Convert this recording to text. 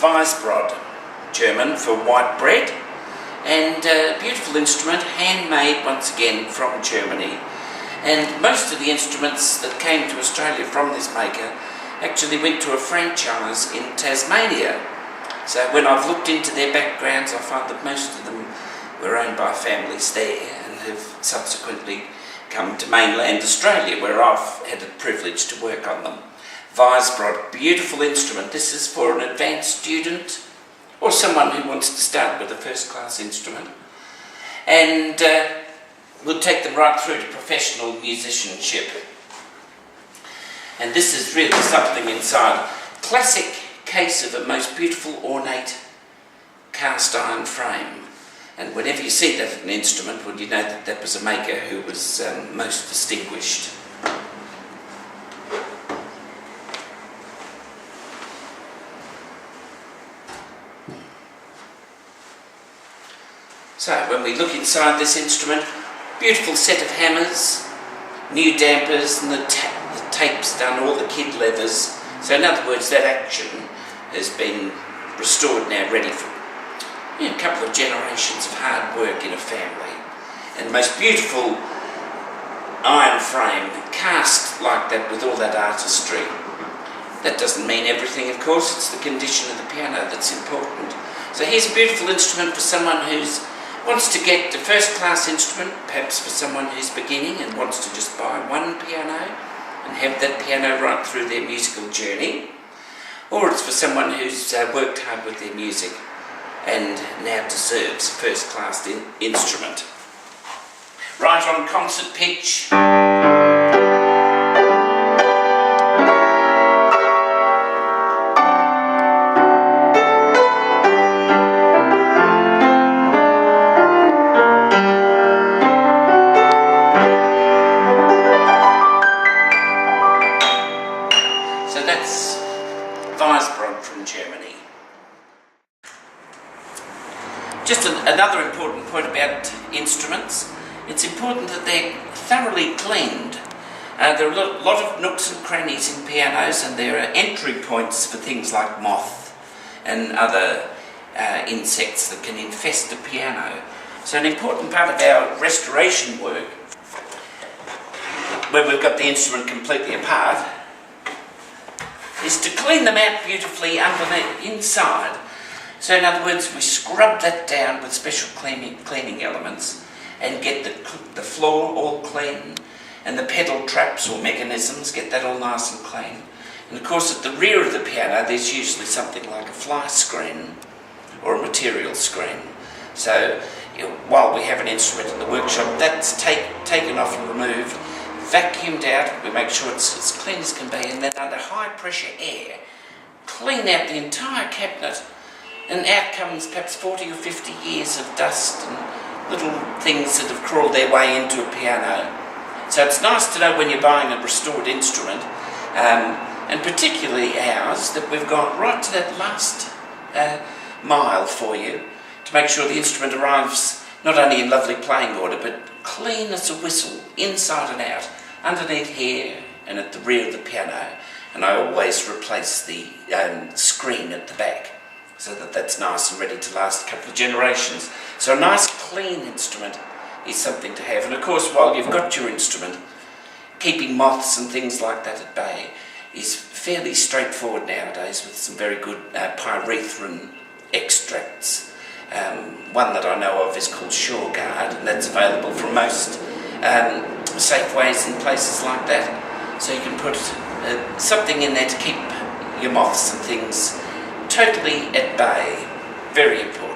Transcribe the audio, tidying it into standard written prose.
weisbrod, German for white bread, and a beautiful instrument, handmade once again from Germany. And most of the instruments that came to Australia from this maker actually went to a franchise in Tasmania. So when I've looked into their backgrounds, I find that most of them were owned by families there and have subsequently come to mainland Australia, where I've had the privilege to work on them. Weisbrod, beautiful instrument. This is for an advanced student or someone who wants to start with a first-class instrument. And we'll take them right through to professional musicianship. And this is really something inside. Classic case of a most beautiful, ornate cast iron frame. And whenever you see that at an instrument, well, you know that that was a maker who was most distinguished. So when we look inside this instrument, beautiful set of hammers, new dampers, and the tape's done, all the kid levers. So in other words, that action has been restored now, ready for a couple of generations of hard work in a family. And the most beautiful iron frame, cast like that with all that artistry. That doesn't mean everything, of course. It's the condition of the piano that's important. So here's a beautiful instrument for someone who wants to get a first-class instrument, perhaps for someone who's beginning and wants to just buy one piano and have that piano right through their musical journey. Or it's for someone who's worked hard with their music and now deserves a first-class instrument. Right on concert pitch. So that's weisbrod from Germany. Just another important point about instruments, it's important that they're thoroughly cleaned. There are a lot of nooks and crannies in pianos, and there are entry points for things like moth and other insects that can infest the piano. So an important part of our restoration work, when we've got the instrument completely apart, is to clean them out beautifully underneath, inside. So in other words, we scrub that down with special cleaning elements and get the floor all clean, and the pedal traps or mechanisms, get that all nice and clean. And of course at the rear of the piano there's usually something like a fly screen or a material screen. So while we have an instrument in the workshop, that's taken off and removed, vacuumed out, we make sure it's as clean as can be, and then under high pressure air, clean out the entire cabinet, and out comes perhaps 40 or 50 years of dust and little things that have crawled their way into a piano. So it's nice to know when you're buying a restored instrument, and particularly ours, that we've gone right to that last mile for you to make sure the instrument arrives not only in lovely playing order, but clean as a whistle, inside and out, underneath here and at the rear of the piano. And I always replace the screen at the back, so that that's nice and ready to last a couple of generations. So a nice clean instrument is something to have. And of course, while you've got your instrument, keeping moths and things like that at bay is fairly straightforward nowadays with some very good pyrethrin extracts. One that I know of is called Shore Guard, and that's available from most Safeways and places like that. So you can put something in there to keep your moths and things totally at bay. Very important.